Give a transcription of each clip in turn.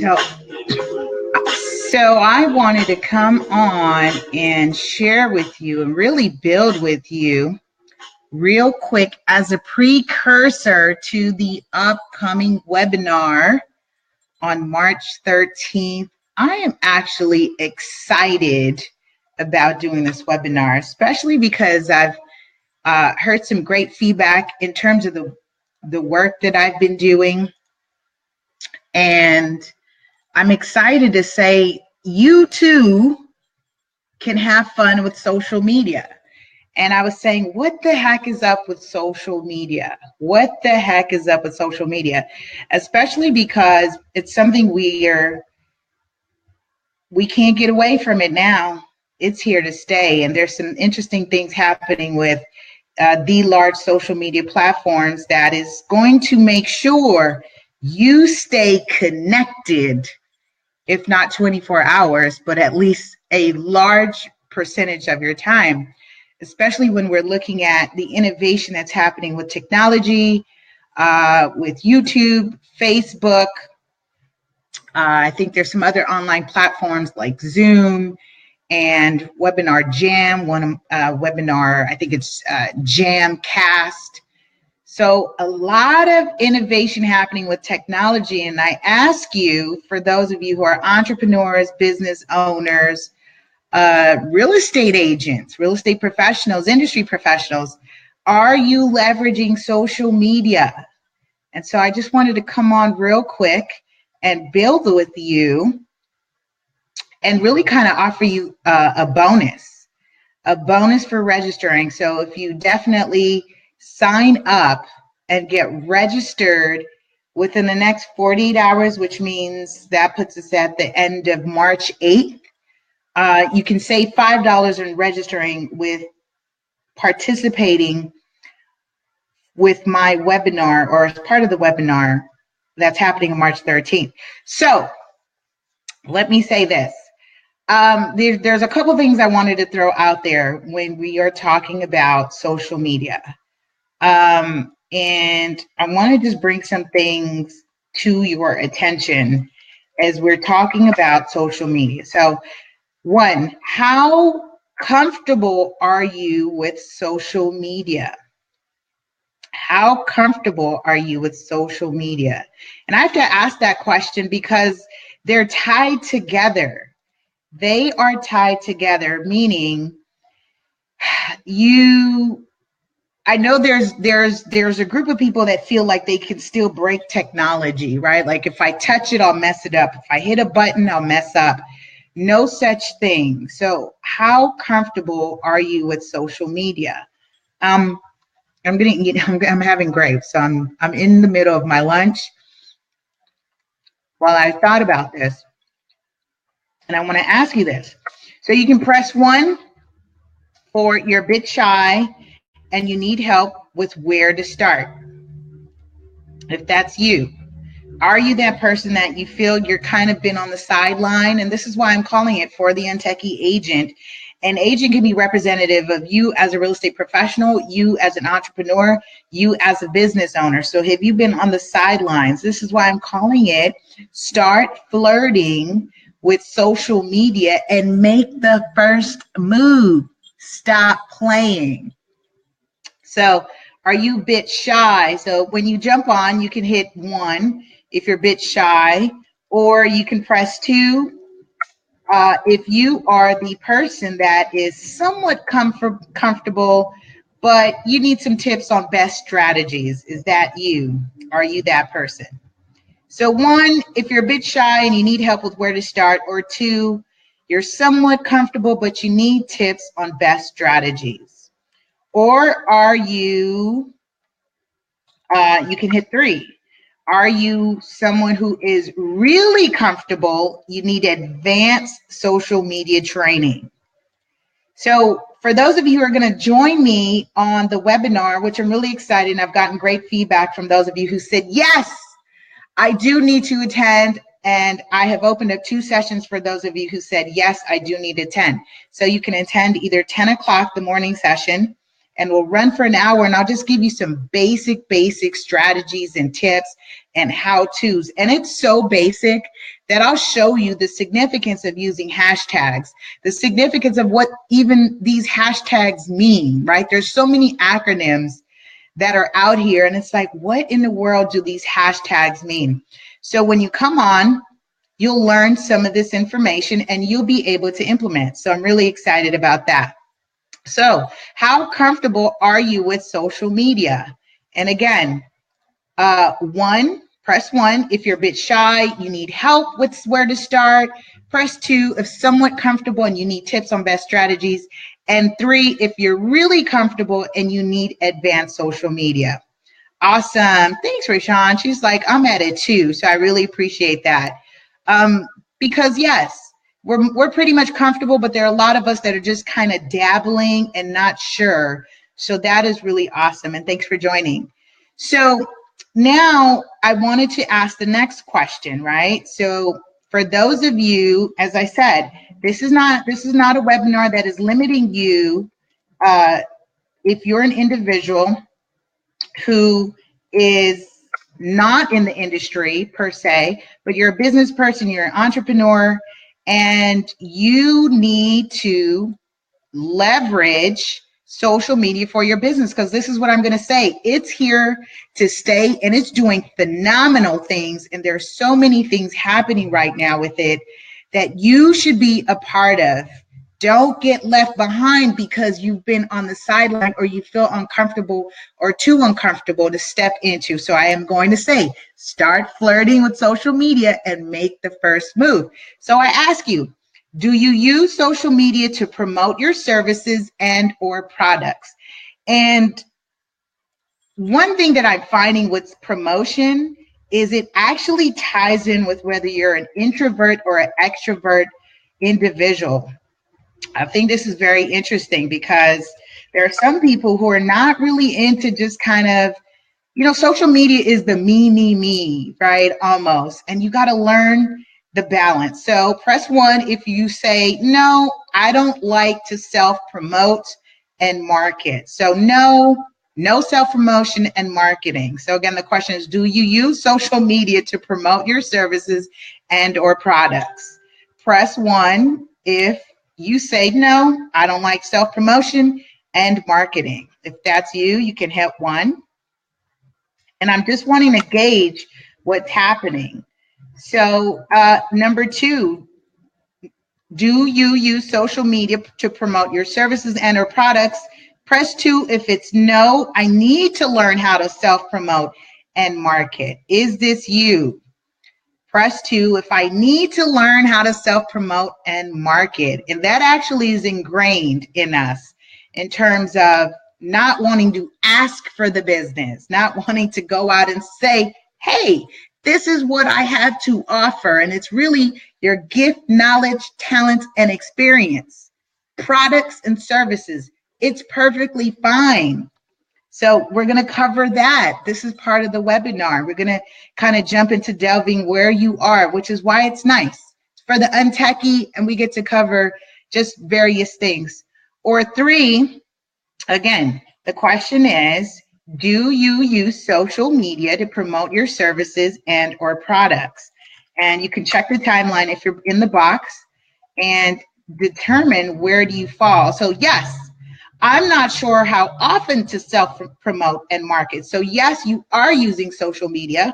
So, so I wanted to come on and share with you and really build with you real quick as a precursor to the upcoming webinar on March 13th. I am actually excited about doing this webinar, especially because I've heard some great feedback in terms of the work that I've been doing. And I'm excited to say you too can have fun with social media. And I was saying, what the heck is up with social media? What the heck is up with social media? Especially because it's something we can't get away from it now. It's here to stay. And there's some interesting things happening with the large social media platforms that is going to make sure you stay connected, if not 24 hours, but at least a large percentage of your time, especially when we're looking at the innovation that's happening with technology, with YouTube, Facebook. I think there's some other online platforms like Zoom and Webinar Jam, webinar, I think it's Jamcast. So a lot of innovation happening with technology. And I ask you, for those of you who are entrepreneurs, business owners, real estate agents, real estate professionals, industry professionals, are you leveraging social media? And so I just wanted to come on real quick and build with you and really kind of offer you a bonus for registering. So if you definitely sign up and get registered within the next 48 hours, which means that puts us at the end of March 8th, you can save $5 in registering with participating with my webinar or as part of the webinar that's happening on March 13th. So let me say this. There's a couple things I wanted to throw out there when we are talking about social media. And I want to just bring some things to your attention as we're talking about social media. So, one, how comfortable are you with social media? How comfortable are you with social media? And I have to ask that question because they're tied together. They are tied together, meaning I know there's a group of people that feel like they can still break technology, right? Like if I touch it, I'll mess it up. If I hit a button, I'll mess up. No such thing. So how comfortable are you with social media? I'm having grapes, so I'm in the middle of my lunch while I thought about this. And I want to ask you this. So you can press 1 or you're a bit shy and you need help with where to start. If that's you, are you that person that you feel you're kind of been on the sideline? And this is why I'm calling it for the UnTechy agent. An agent can be representative of you as a real estate professional, you as an entrepreneur, you as a business owner. So have you been on the sidelines? This is why I'm calling it Start Flirting with Social Media and Make the First Move. Stop playing. So are you a bit shy? So when you jump on, you can hit 1 if you're a bit shy, or you can press 2 if you are the person that is somewhat comfortable, but you need some tips on best strategies. Is that you? Are you that person? So 1, if you're a bit shy and you need help with where to start, or 2, you're somewhat comfortable, but you need tips on best strategies. Or are you, you can hit 3. Are you someone who is really comfortable? You need advanced social media training. So for those of you who are going to join me on the webinar, which I'm really excited, and I've gotten great feedback from those of you who said, yes, I do need to attend. And I have opened up 2 sessions for those of you who said, yes, I do need to attend. So you can attend either 10 o'clock, the morning session, and we'll run for an hour, and I'll just give you some basic strategies and tips and how-tos. And it's so basic that I'll show you the significance of using hashtags, the significance of what even these hashtags mean, right? There's so many acronyms that are out here, and it's like, what in the world do these hashtags mean? So when you come on, you'll learn some of this information and you'll be able to implement. So I'm really excited about that. So how comfortable are you with social media? And again, 1, press 1 if you're a bit shy, you need help with where to start. Press 2 if somewhat comfortable and you need tips on best strategies. And 3 if you're really comfortable and you need advanced social media. Awesome. Thanks, Rashawn. She's like, I'm at it too. So I really appreciate that. Because yes, we're pretty much comfortable, but there are a lot of us that are just kind of dabbling and not sure. So that is really awesome. And thanks for joining. So now I wanted to ask the next question, right? So for those of you, as I said, this is not a webinar that is limiting you. If you're an individual who is not in the industry per se, but you're a business person, you're an entrepreneur, and you need to leverage social media for your business, because this is what I'm going to say. It's here to stay and it's doing phenomenal things. And there's so many things happening right now with it that you should be a part of. Don't get left behind because you've been on the sideline or you feel uncomfortable or too uncomfortable to step into. So I am going to say, start flirting with social media and make the first move. So I ask you, do you use social media to promote your services and or products? And one thing that I'm finding with promotion is it actually ties in with whether you're an introvert or an extrovert individual. I think this is very interesting because there are some people who are not really into just kind of, social media is the me, right? Almost. And you got to learn the balance. So press 1 if you say, no, I don't like to self-promote and market. So no self-promotion and marketing. So again, the question is, do you use social media to promote your services and or products? Press 1 if you say, no, I don't like self-promotion and marketing. If that's you, you can hit 1. And I'm just wanting to gauge what's happening. So number 2, do you use social media to promote your services and or products? Press 2 if it's no, I need to learn how to self-promote and market. Is this you? Press 2 if I need to learn how to self-promote and market. And that actually is ingrained in us in terms of not wanting to ask for the business, not wanting to go out and say, hey, this is what I have to offer. And it's really your gift, knowledge, talent, and experience, products and services. It's perfectly fine. So we're going to cover that. This is part of the webinar. We're going to kind of jump into delving where you are, which is why it's nice. It's for the UnTechy, and we get to cover just various things. Or 3, again, the question is, do you use social media to promote your services and or products? And you can check the timeline if you're in the box and determine where do you fall. So yes, I'm not sure how often to self-promote and market. So yes, you are using social media,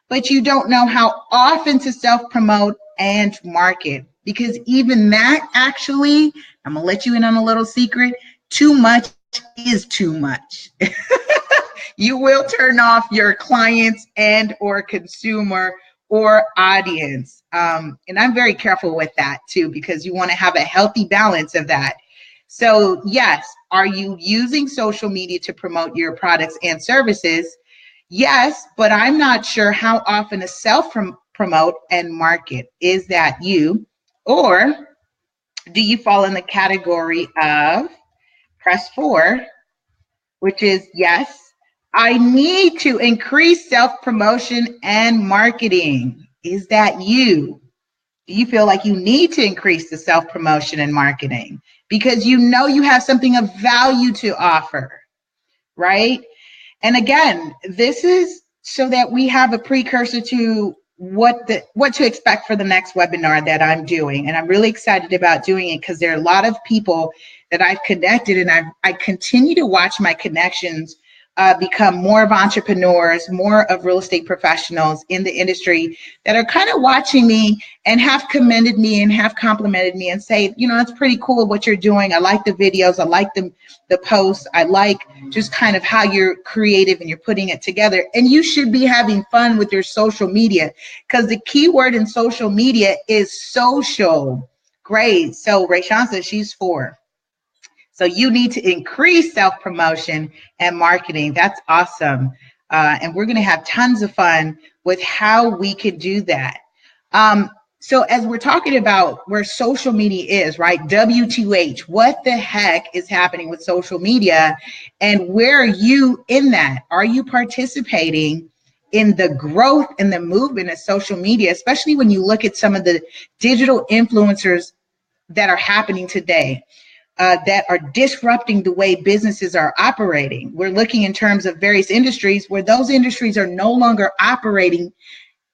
but you don't know how often to self-promote and market, because even that, actually, I'm gonna let you in on a little secret, too much is too much. You will turn off your clients and or consumer or audience. And I'm very careful with that too, because you want to have a healthy balance of that. So yes, are you using social media to promote your products and services? Yes, but I'm not sure how often to self-promote and market. Is that you? Or do you fall in the category of press 4, which is yes, I need to increase self-promotion and marketing. Is that you? Do you feel like you need to increase the self-promotion and marketing because you know you have something of value to offer, right? And again, this is so that we have a precursor to what to expect for the next webinar that I'm doing. And I'm really excited about doing it because there are a lot of people that I've connected, and I continue to watch my connections become more of entrepreneurs, more of real estate professionals in the industry that are kind of watching me and have commended me and have complimented me and say, you know, that's pretty cool what you're doing. I like the videos. I like the posts. I like just kind of how you're creative and you're putting it together. And you should be having fun with your social media, because the key word in social media is social. Great. So Rayshawn says she's 4. So you need to increase self-promotion and marketing. That's awesome. And we're going to have tons of fun with how we can do that. So as we're talking about where social media is, right? W2H, what the heck is happening with social media, and where are you in that? Are you participating in the growth and the movement of social media, especially when you look at some of the digital influencers that are happening today? That are disrupting the way businesses are operating. We're looking in terms of various industries where those industries are no longer operating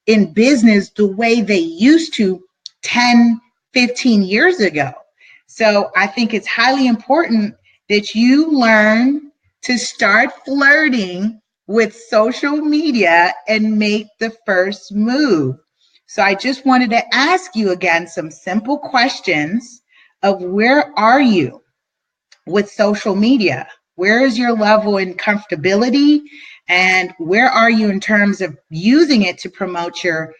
in business the way they used to 10, 15 years ago. So I think it's highly important that you learn to start flirting with social media and make the first move. So I just wanted to ask you again some simple questions of where are you with social media? Where is your level in comfortability? And where are you in terms of using it to promote your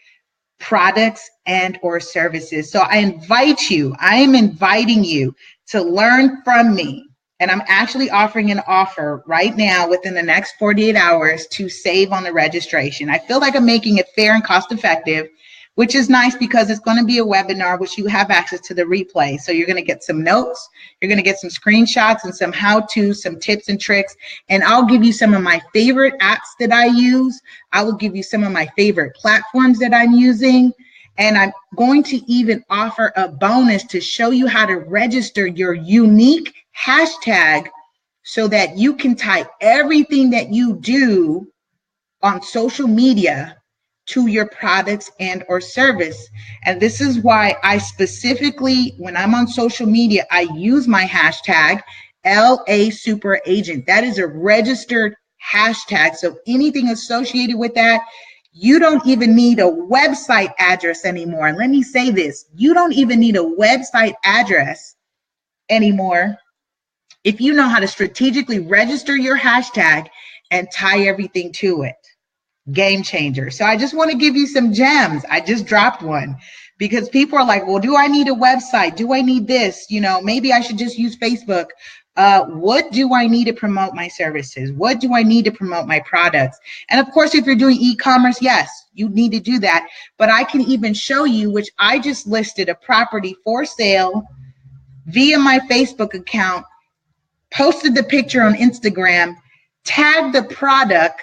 products and or services? So I am inviting you to learn from me. And I'm actually offering an offer right now within the next 48 hours to save on the registration. I feel like I'm making it fair and cost effective, which is nice because it's going to be a webinar which you have access to the replay. So you're going to get some notes, you're going to get some screenshots and some how-to, some tips and tricks. And I'll give you some of my favorite apps that I use. I will give you some of my favorite platforms that I'm using. And I'm going to even offer a bonus to show you how to register your unique hashtag so that you can tie everything that you do on social media to your products and or service. And this is why I specifically, when I'm on social media, I use my hashtag LA Super Agent. That is a registered hashtag. So anything associated with that, you don't even need a website address anymore. And let me say this, you don't even need a website address anymore if you know how to strategically register your hashtag and tie everything to it. Game changer. So I just want to give you some gems. I just dropped one because people are like, well, do I need a website? Do I need this? You know, maybe I should just use Facebook. What do I need to promote my services? What do I need to promote my products? And of course, if you're doing e-commerce, yes, you need to do that. But I can even show you, which I just listed a property for sale via my Facebook account posted the picture on Instagram, tagged the product,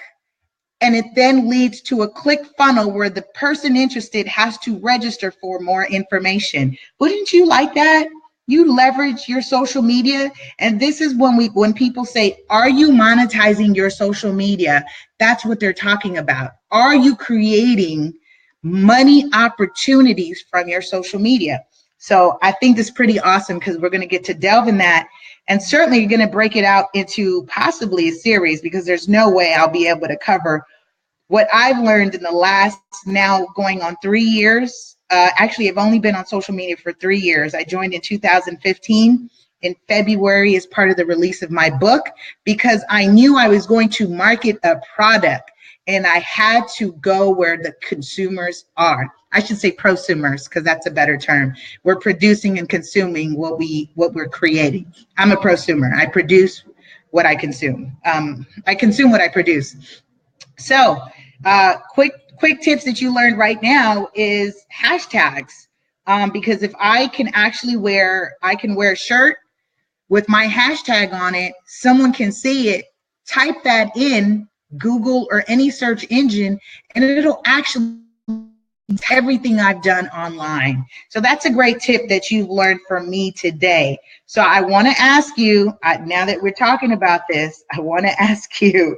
and it then leads to a click funnel where the person interested has to register for more information. Wouldn't you like that? You leverage your social media. And this is when people say, are you monetizing your social media? That's what they're talking about. Are you creating money opportunities from your social media? So I think this is pretty awesome because we're going to get to delve in that. And certainly you're going to break it out into possibly a series, because there's no way I'll be able to cover what I've learned in the last now going on 3 years. Actually, I've only been on social media for 3 years. I joined in 2015 in February as part of the release of my book, because I knew I was going to market a product and I had to go where the consumers are. I should say prosumers, because that's a better term. We're producing and consuming what we're creating. I'm a prosumer. I produce what I consume. I consume what I produce. So quick tips that you learned right now is hashtags. Because if I can actually wear a shirt with my hashtag on it, someone can see it, type that in Google or any search engine, and it'll actually everything I've done online. So that's a great tip that you've learned from me today. So I want to ask you, now that we're talking about this, I want to ask you,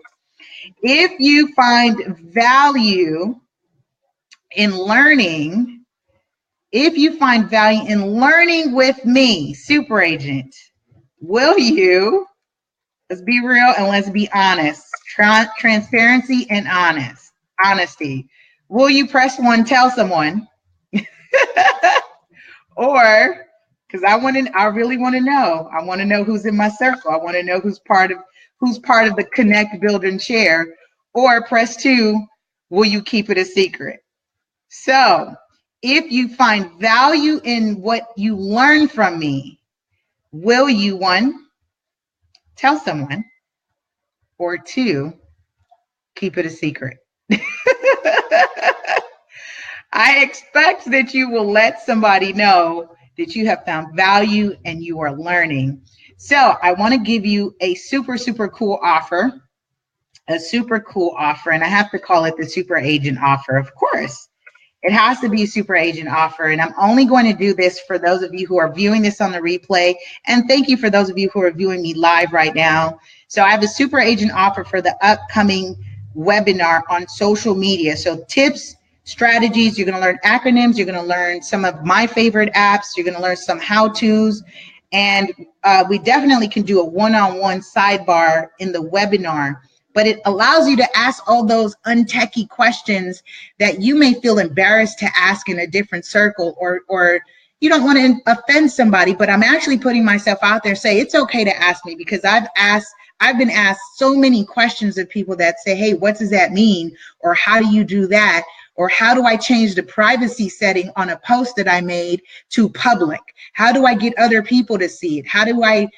if you find value in learning, with me, Super Agent, will you, let's be real and let's be honest, transparency and honesty. Will you press 1, tell someone? Or, because I really want to know. I want to know who's in my circle. I want to know who's part of the connect, build, and share. Or press 2, will you keep it a secret? So if you find value in what you learn from me, will you, 1, tell someone, or 2, keep it a secret? I expect that you will let somebody know that you have found value and you are learning. So I want to give you a super, super cool offer. And I have to call it the Super Agent offer, of course. It has to be a Super Agent offer. And I'm only going to do this for those of you who are viewing this on the replay. And thank you for those of you who are viewing me live right now. So I have a Super Agent offer for the upcoming webinar on social media. So tips, strategies, you're going to learn acronyms, you're going to learn some of my favorite apps, you're going to learn some how-tos. And we definitely can do a one-on-one sidebar in the webinar. But it allows you to ask all those untechy questions that you may feel embarrassed to ask in a different circle, or you don't want to offend somebody. But I'm actually putting myself out there and say it's okay to ask me, because I've been asked so many questions of people that say, hey, what does that mean? Or how do you do that? Or how do I change the privacy setting on a post that I made to public? How do I get other people to see it? How do I,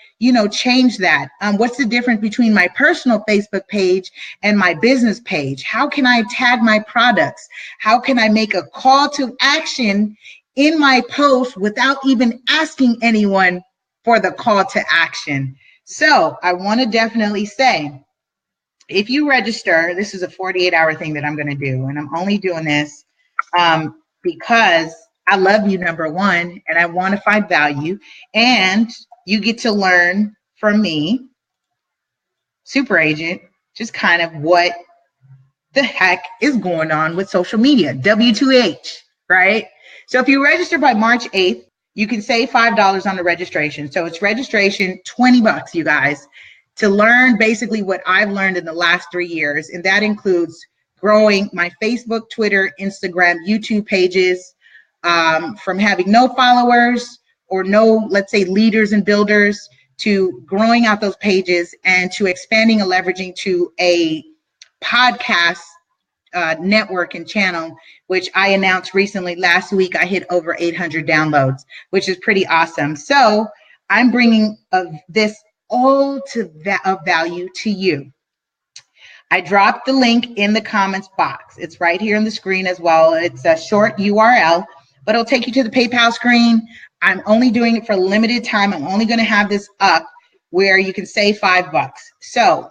change that? What's the difference between my personal Facebook page and my business page? How can I tag my products? How can I make a call to action in my post without even asking anyone for the call to action? So I want to definitely say, if you register, this is a 48-hour thing that I'm going to do. And I'm only doing this because I love you, number 1, and I want to find value. And you get to learn from me, Super Agent, just kind of what the heck is going on with social media, W2H, right? So if you register by March 8th, you can save $5 on the registration. So it's registration, $20, you guys, to learn basically what I've learned in the last 3 years. And that includes growing my Facebook, Twitter, Instagram, YouTube pages, from having no followers or no, let's say, leaders and builders, to growing out those pages and to expanding and leveraging to a podcast network and channel, which I announced recently. Last week, I hit over 800 downloads, which is pretty awesome. So I'm bringing this all of value to you. I dropped the link in the comments box. It's right here on the screen as well. It's a short URL, but it'll take you to the PayPal screen. I'm only doing it for a limited time. I'm only going to have this up where you can save $5. So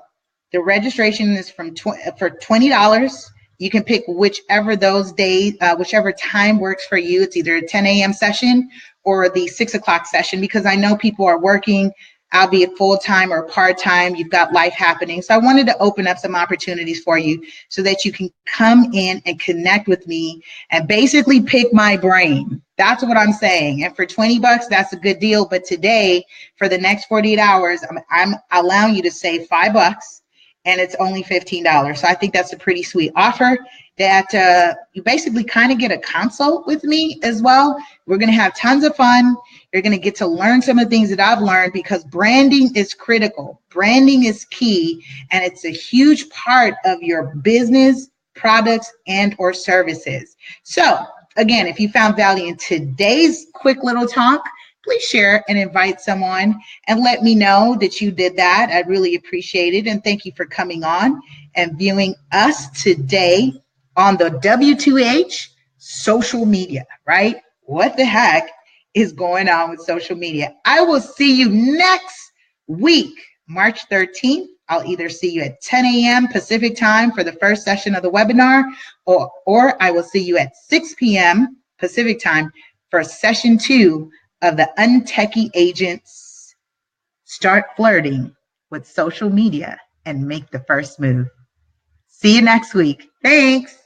the registration is for $20. You can pick whichever those days, whichever time works for you. It's either a 10 a.m. session or the 6 o'clock session, because I know people are working, albeit full-time or part-time. You've got life happening. So I wanted to open up some opportunities for you so that you can come in and connect with me and basically pick my brain. That's what I'm saying. And for $20, that's a good deal. But today, for the next 48 hours, I'm allowing you to save $5, and it's only $15. So I think that's a pretty sweet offer that you basically kind of get a consult with me as well. We're going to have tons of fun. You're going to get to learn some of the things that I've learned, because branding is critical. Branding is key, and it's a huge part of your business, products, and or services. So again, if you found value in today's quick little talk, please share and invite someone and let me know that you did that. I'd really appreciate it. And thank you for coming on and viewing us today on the W2H social media, right? What the heck is going on with social media? I will see you next week, March 13th. I'll either see you at 10 a.m. Pacific time for the first session of the webinar, or I will see you at 6 p.m. Pacific time for session 2 of the UnTechy Agents Start Flirting with Social Media and Make the First Move. See you next week. Thanks.